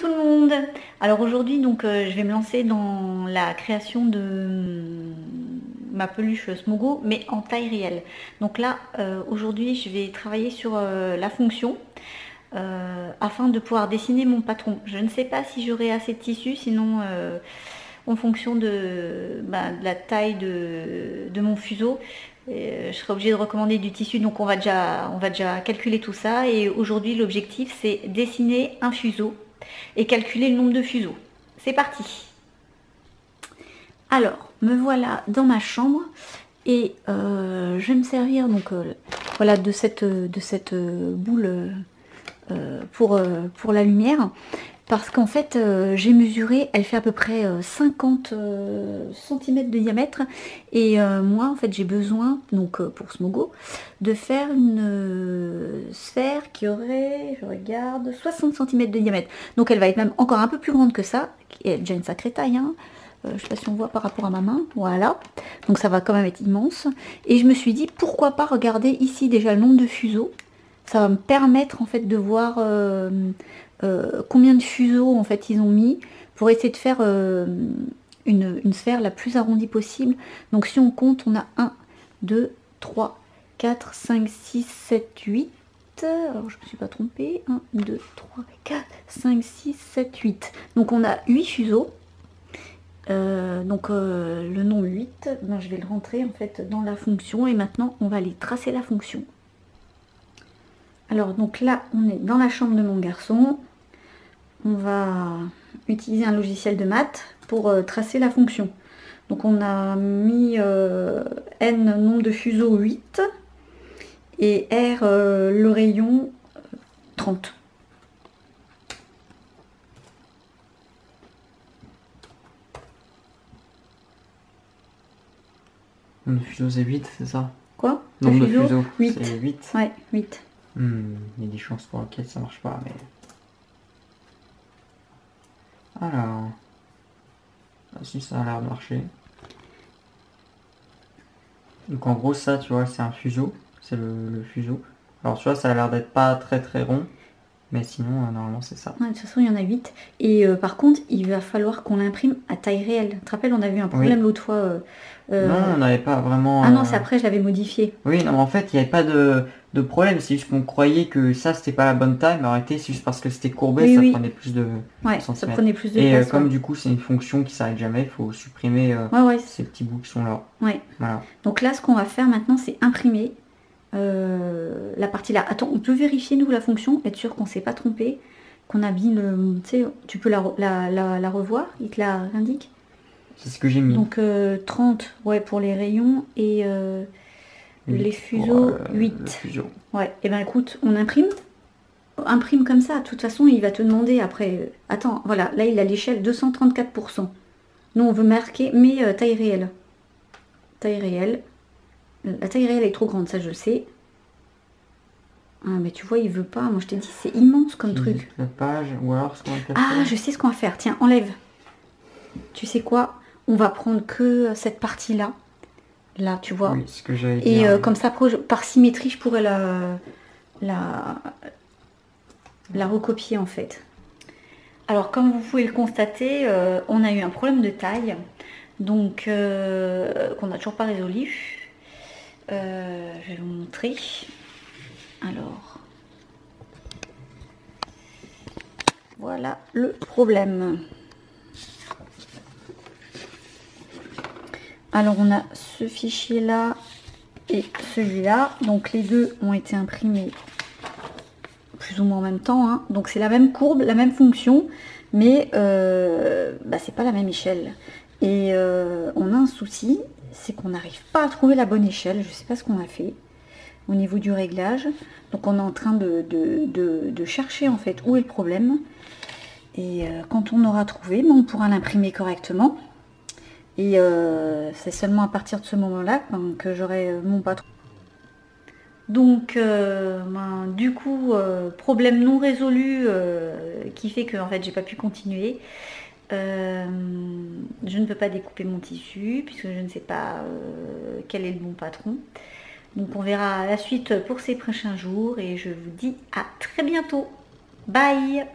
tout le monde. Alors aujourd'hui donc je vais me lancer dans la création de ma peluche Smogo mais en taille réelle. Donc là aujourd'hui je vais travailler sur la fonction afin de pouvoir dessiner mon patron. Je ne sais pas si j'aurai assez de tissu, sinon en fonction de la taille de mon fuseau, je serai obligée de recommander du tissu, donc on va déjà calculer tout ça. Et aujourd'hui l'objectif c'est dessiner un fuseau et calculer le nombre de fuseaux. C'est parti. Alors me voilà dans ma chambre et je vais me servir donc voilà de cette boule pour la lumière, parce qu'en fait j'ai mesuré, elle fait à peu près 50 cm de diamètre et moi en fait j'ai besoin donc pour Smogo de faire une sphère qui aurait, je regarde, 60 cm de diamètre, donc elle va être même encore un peu plus grande que ça, qui est déjà une sacrée taille hein. Je sais pas si on voit par rapport à ma main, voilà, donc ça va quand même être immense. Et je me suis dit pourquoi pas regarder ici déjà le nombre de fuseaux. Ça va me permettre en fait de voir combien de fuseaux en fait ils ont mis pour essayer de faire une sphère la plus arrondie possible. Donc si on compte, on a 1, 2, 3, 4, 5, 6, 7, 8. Alors je me suis pas trompée. 1, 2, 3, 4, 5, 6, 7, 8. Donc on a 8 fuseaux. Le nombre 8, ben, je vais le rentrer en fait dans la fonction et maintenant on va aller tracer la fonction. Alors donc là on est dans la chambre de mon garçon, on va utiliser un logiciel de maths pour tracer la fonction. Donc on a mis n nombre de fuseaux 8 et r le rayon 30. Nombre de fuseaux c'est 8, c'est ça? Quoi? Nombre de fuseaux 8. C'est 8. Ouais, 8. Il y a des chances pour lesquelles ça marche pas, mais... Alors... Ah, si, ça a l'air de marcher. Donc en gros ça, tu vois, c'est un fuseau. C'est le fuseau. Alors tu vois, ça a l'air d'être pas très très rond. Mais sinon, normalement c'est ça. Ouais, de toute façon, il y en a 8. Et par contre, il va falloir qu'on l'imprime à taille réelle. Tu te rappelles, on a vu un problème l'autre fois. Non, on n'avait pas vraiment... Ah non, c'est après, je l'avais modifié. Oui, non, mais en fait, il n'y avait pas de problème. C'est juste qu'on croyait que ça, c'était pas la bonne taille. Mais en réalité, c'est juste parce que c'était courbé, Oui, ça oui. prenait plus de Ouais, ça centimètres. prenait plus de Et place. comme Ouais. du coup, c'est une fonction qui s'arrête jamais, il faut supprimer ces petits bouts qui sont là. Ouais. Voilà. Donc là, ce qu'on va faire maintenant, c'est imprimer la partie là. Attends, on peut vérifier, nous, la fonction, être sûr qu'on s'est pas trompé, qu'on a mis le... Tu sais, tu peux la revoir, il te la indique. C'est ce que j'ai mis. Donc 30 ouais, pour les rayons et les fuseaux 8. Le fuseau. Ouais, et ben écoute, on imprime. Imprime comme ça, de toute façon, il va te demander après... attends, voilà, là, il a l'échelle 234%. Nous, on veut marquer, mais taille réelle. Taille réelle. La taille réelle est trop grande, ça, je le sais. Ah, mais tu vois, il veut pas. Moi, je t'ai dit, c'est immense comme truc. La page, ou alors ce qu'on va faire. Ah, je sais ce qu'on va faire. Tiens, enlève. Tu sais quoi? On va prendre que cette partie-là. Là, tu vois. Oui, ce que j'avais dit. Et comme ça, par symétrie, je pourrais la recopier en fait. Alors comme vous pouvez le constater, on a eu un problème de taille, donc qu'on n'a toujours pas résolu. Je vais vous montrer. Alors, voilà le problème. Alors on a ce fichier là et celui-là, donc les deux ont été imprimés plus ou moins en même temps, hein. Donc c'est la même courbe, la même fonction, mais c'est pas la même échelle. Et on a un souci, c'est qu'on n'arrive pas à trouver la bonne échelle. Je sais pas ce qu'on a fait au niveau du réglage. Donc on est en train de chercher en fait où est le problème. Et quand on aura trouvé, on pourra l'imprimer correctement. Et c'est seulement à partir de ce moment-là que j'aurai mon patron. Donc du coup problème non résolu qui fait que en fait j'ai pas pu continuer. Je ne peux pas découper mon tissu puisque je ne sais pas quel est le bon patron. Donc on verra la suite pour ces prochains jours et je vous dis à très bientôt. Bye.